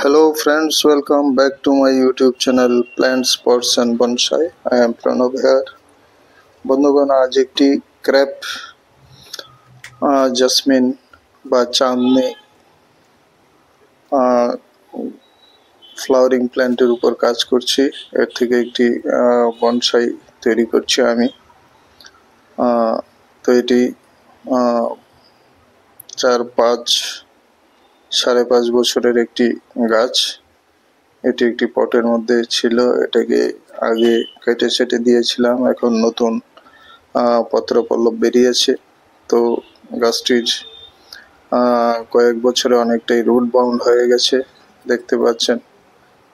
Hello friends, welcome back to my YouTube channel Plants, Pots and Bonsai. I am Pranav here. বন্ধুগণ আজ একটি crap jasmine বা চাঁদনি flowering প্ল্যান্টের উপর কাজ করছি। এর থেকে একটি বনসাই তৈরি করছি আমি। তো এটি 4-5 বছরের একটি গাছ। এটি একটি পটের মধ্যে ছিল, এটাকে আগে কেটে ছেটে দিয়েছিলাম, এখন নতুন পত্রপল্লব বেরিয়েছে। তো গাছটির কয়েক বছরে অনেকটাই রুট বাউন্ড হয়ে গেছে, দেখতে পাচ্ছেন।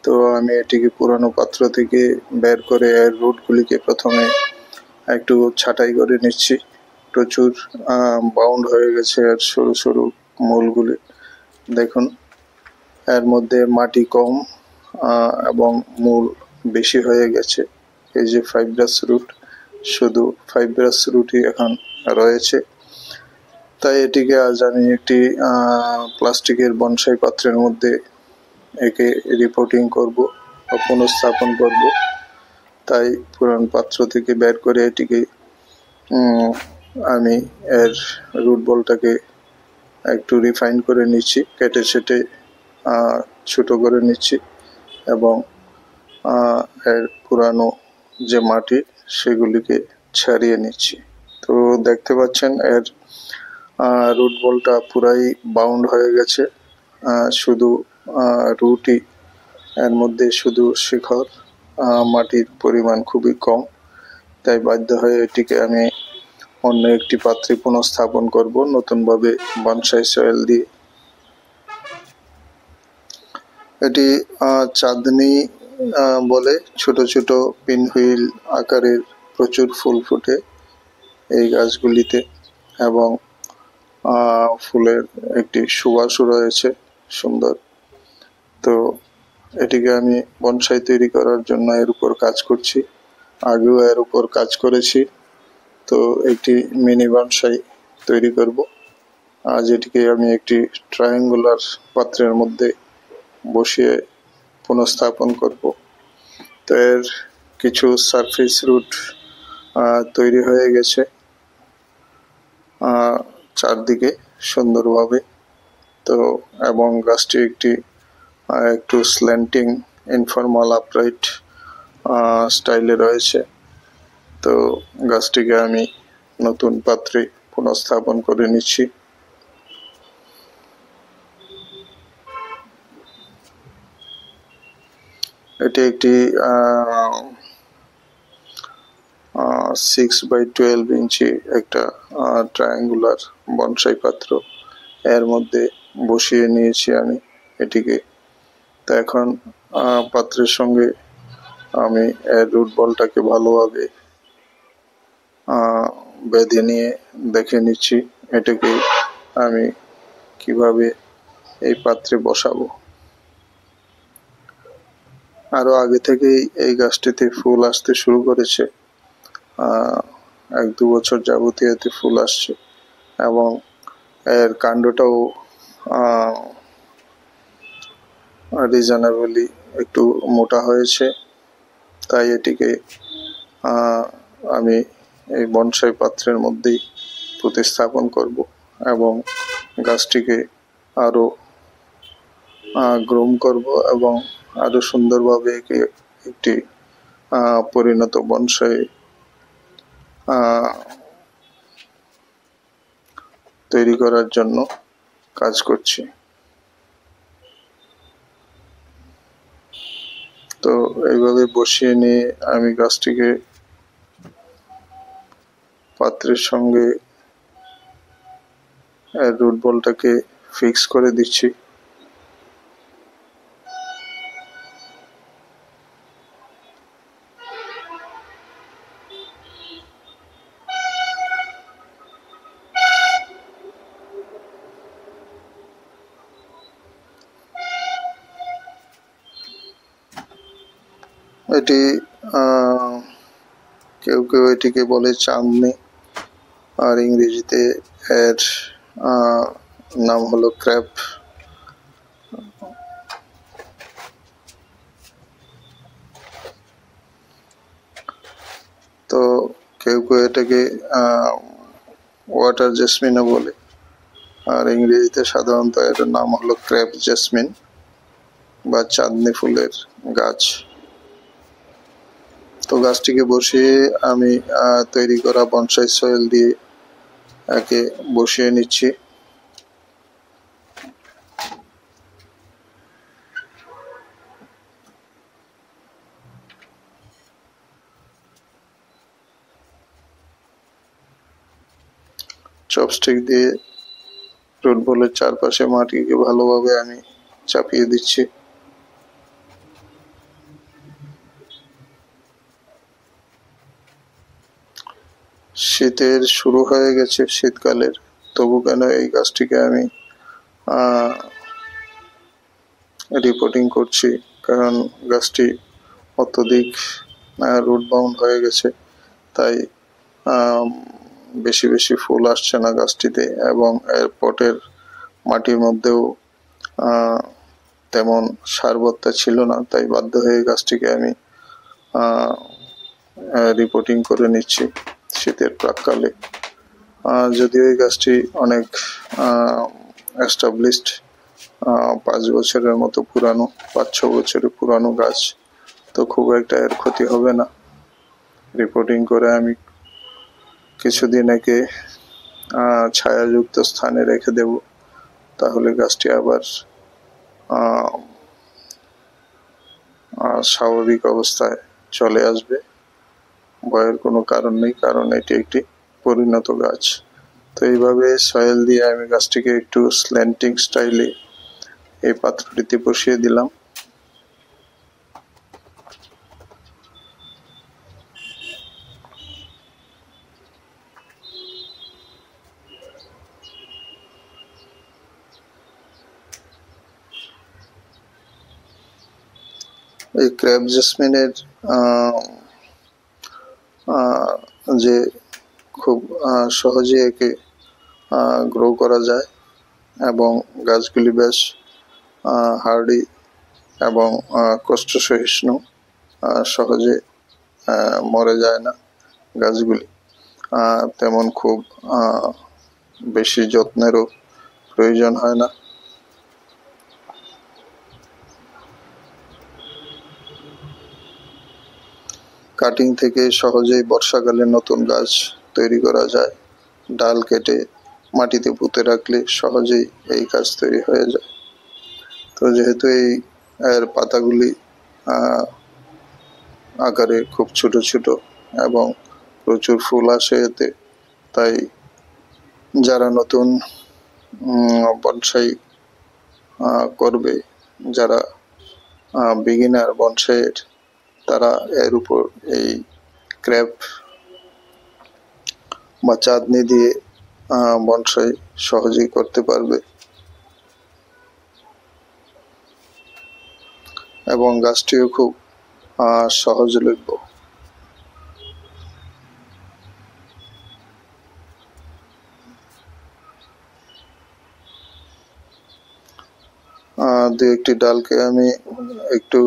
তো আমি এটিকে পুরানো পাত্র থেকে বের করে এর রুটগুলিকে প্রথমে একটু ছাঁটাই করে নিচ্ছি। প্রচুর বাউন্ড হয়ে গেছে এর সরু সরু মূলগুলি, দেখুন। এর মধ্যে মাটি কম এবং মূল বেশি হয়ে গেছে। এই যে ফাইব্রাস রুট, শুধু ফাইব্রাস রুটই এখন রয়েছে। তাই এটিকে আজ আমি একটি প্লাস্টিকের বনসাই পাত্রের মধ্যে একে রিপোর্টিং করব বা পুনঃস্থাপন করব। তাই পুরান পাত্র থেকে বের করে এটিকে আমি এর রুট বলটাকে একটু রিফাইন করে নিচ্ছি, কেটে ছেটে ছোট করে নিচ্ছি এবং এর পুরানো যে মাটি সেগুলিকে ছাড়িয়ে নিচ্ছি। তো দেখতে পাচ্ছেন এর রুট বলটা পুরাই বাউন্ড হয়ে গেছে, শুধু রুটই, এর মধ্যে শুধু শিখর, মাটির পরিমাণ খুবই কম। তাই বাধ্য হয়ে এটিকে আমি অন্য একটি পাত্রে পুনঃস্থাপন করব নতুনভাবে বনসাই সয়েল দিয়ে। এটি চাঁদনি বলে, ছোট ছোট পিনহুইল আকারের প্রচুর ফুল ফুটে এই গাছগুলিতে এবং ফুলের একটি সুবাসও রয়েছে সুন্দর। তো এটিকে আমি বনসাই তৈরি করার জন্য এর উপর কাজ করছি, আগেও এর উপর কাজ করেছি। তো একটি মিনি বনসাই তৈরি করব। আজ এটিকে আমি একটি ট্রায়াঙ্গুলার পাত্রের মধ্যে বসিয়ে পুনঃস্থাপন করব। তো এর কিছু সারফেস রুট তৈরি হয়ে গেছে চারদিকে সুন্দরভাবে। তো এবং গাছটি একটু স্ল্যান্টিং ইনফর্মাল আপরাইট স্টাইলে রয়েছে। তো গাছটিকে আমি নতুন পাত্রে পুনঃস্থাপন করে নিচ্ছি। এটি একটি 6x12 ইঞ্চি একটা ট্রায়াঙ্গুলার বনসাই পাত্র, এর মধ্যে বসিয়ে নিয়েছি আমি এটিকে। তো এখন পাত্রের সঙ্গে আমি এর রুট বলটাকে ভালোভাবে বেঁধে নিয়ে দেখে নিচ্ছি এটাকে আমি কিভাবে এই পাত্রে বসাবো। আরো আগে থেকেই এই গাছটিতে ফুল আসতে শুরু করেছে, 1-2 বছর যাবতীয় এতে ফুল আসছে এবং এর কাণ্ডটাও রিজনেবলি একটু মোটা হয়েছে। তাই এটিকে আমি এই বনসাই পাত্রের মধ্যেই প্রতিস্থাপন করব এবং গাছটিকে আরো গ্রোম করব এবং আরো সুন্দরভাবে একে একটি পরিণত বনসাই তৈরি করার জন্য কাজ করছি। তো এইভাবে বসিয়ে নিয়ে আমি গাছটিকে পাত্রের সঙ্গে রুট বলটাকে ফিক্স করে দিচ্ছি। এটি কেউ কেউ এটিকে বলে চাঁদনি, আর ইংরেজিতে এর নাম হলো ক্র্যাপ। কেউ কেউ এটাকে ওয়াটার জেসমিনও বলে, আর ইংরেজিতে সাধারণত এটার নাম হলো ক্রেপ জেসমিন বা চাঁদনি ফুলের গাছ। তো গাছটিকে বসিয়ে আমি তৈরি করা বনসাই সয়েল দিয়ে একে বসিয়ে নিচ্ছি। চপস্টিক দিয়ে রুট বলের চারপাশে মাটিকে ভালোভাবে আমি চাপিয়ে দিচ্ছি। শীতের শুরু হয়ে গেছে, শীতকালের, তবু কেন এই গাছটিকে আমি রিপোর্টিং করছি, কারণ গাছটি অত্যধিক রুট বাউন্ড হয়ে গেছে, তাই বেশি বেশি ফুল আসছে না গাছটিতে, এবং এর পটের মাটির মধ্যেও তেমন সারবত্তা ছিল না, তাই বাধ্য হয়ে গাছটিকে আমি রিপোর্টিং করে নিচ্ছি শীতের প্রাককালে। যদিও এই গাছটি অনেক এস্টাবলিশড, 5 বছরের মতো পুরানো, 5-6 বছরের পুরানো গাছ, তো খুব একটা এর ক্ষতি হবে না। রিপোর্টিং করে আমি কিছুদিন একে ছায়াযুক্ত স্থানে রেখে দেব, তাহলে গাছটি আবার স্বাভাবিক অবস্থায় চলে আসবে। ভয়ের কোনো কারণ নেই, কারণ এটি একটি পরিণত গাছ। তো এইভাবে সয়েল দিয়ে আমি গাছটিকে একটু স্ল্যান্টিং স্টাইলে এই পাত্রটিতে বসিয়ে দিলাম। এই ক্রেপ জেসমিনের যে খুব সহজে একে গ্রো করা যায়, এবং গাছগুলি বেশ হার্ডি এবং কষ্ট সহিষ্ণু, সহজে মরে যায় না গাছগুলি, তেমন খুব বেশি যত্নেরও প্রয়োজন হয় না। কাটিং থেকে সহজেই বর্ষাকালে নতুন গাছ তৈরি করা যায়। ডাল কেটে মাটিতে পুঁতে রাখলে সহজেই এই গাছ তৈরি হয়ে যায়। তো যেহেতু এর পাতাগুলি আকারে খুব ছোট ছোট এবং প্রচুর ফুল আসে এতে, তাই যারা নতুন বনসাই করবে, যারা বিগিনার বনসাইয়ের, তারা এর উপর এই ক্রেপ বা চাঁদনি দিয়ে বনসাই সহজেই করতে পারবে, এবং গাছটিও খুব সহজলভ্য। দু একটি ডালকে আমি একটু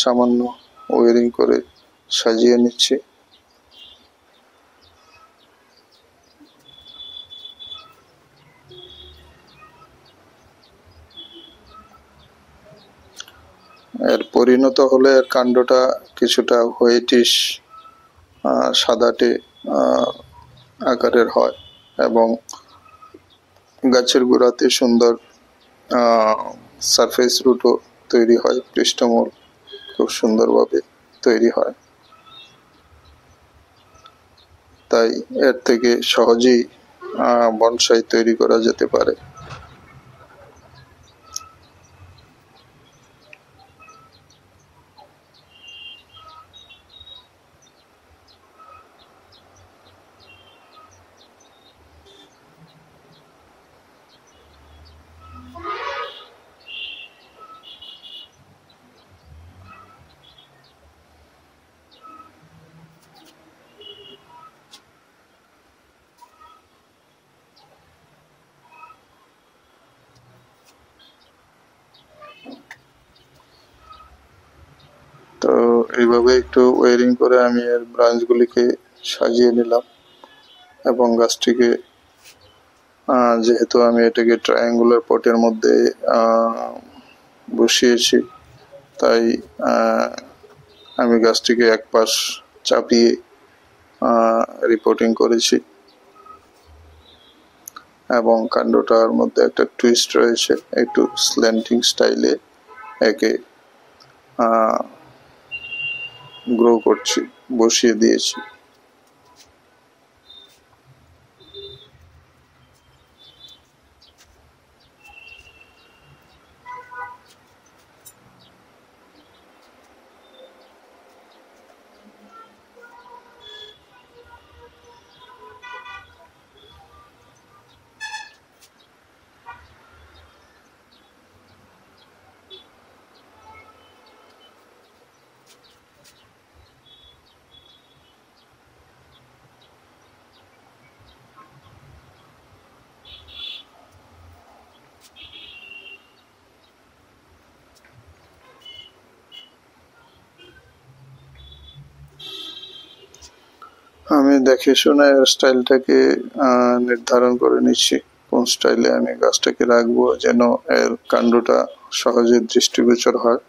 সামান্য ওয়ারিং করে সাজিয়ে নিচ্ছি। এর পরিণত হলে এর কাণ্ডটা কিছুটা হোয়াইটিশ সাদাটে আকারের হয়, এবং গাছের গোড়াতে সুন্দর সারফেস রুটও তৈরি হয়, পৃষ্ঠমূল খুব সুন্দরভাবে তৈরি হয়, তাই এর থেকে সহজেই বনসাই তৈরি করা যেতে পারে। তো এইভাবে একটু ওয়ারিং করে আমি এর ব্রাঞ্চগুলিকে সাজিয়ে নিলাম এবং গাছটিকে যেহেতু আমি এটাকে ট্রায়াঙ্গুলার পটের মধ্যে বসিয়েছি, তাই আমি গাছটিকে এক পাশ চাপিয়ে রিপোর্টিং করেছি এবং কাণ্ডটার মধ্যে একটা টুইস্ট রয়েছে, একটু স্ল্যান্টিং স্টাইলে একে গ্রো করছি, বসিয়ে দিয়েছি। আমি দেখে শুনে স্টাইলটাকে নির্ধারণ করে নিচ্ছি কোন স্টাইলে আমি গাছটাকে রাখবো যেন এর কাণ্ডটা সহজে দৃষ্টিগোচর হয়।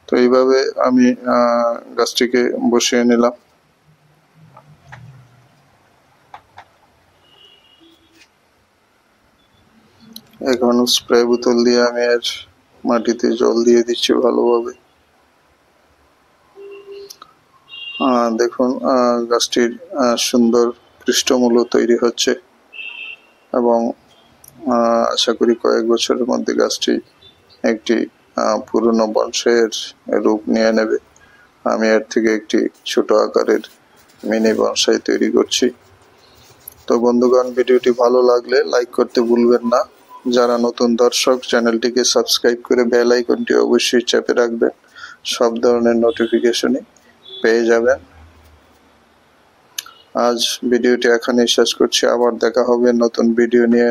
তো এইভাবে আমি গাছটিকে বসিয়ে নিলাম। এখন স্প্রে বোতল দিয়ে আমি এর মাটিতে জল দিয়ে দিচ্ছি ভালোভাবে। দেখুন গাছটির সুন্দর পৃষ্ঠমূল তৈরি হচ্ছে এবং আশা করি কয়েক বছরের মধ্যে গাছটি একটি পুরনো বনসাইয়ের রূপ নিয়ে নেবে। আমি এর থেকে একটি ছোট আকারের মিনি বনসাই তৈরি করছি। তো বন্ধুগণ, ভিডিওটি ভালো লাগলে লাইক করতে ভুলবেন না। যারা নতুন দর্শক, চ্যানেলটিকে সাবস্ক্রাইব করে বেল আইকনটি অবশ্যই চেপে রাখবেন, সব ধরনের নোটিফিকেশনই পেয়ে যাবেন। আজ ভিডিওটি এখানেই শেষ করছি, আবার দেখা হবে নতুন ভিডিও নিয়ে।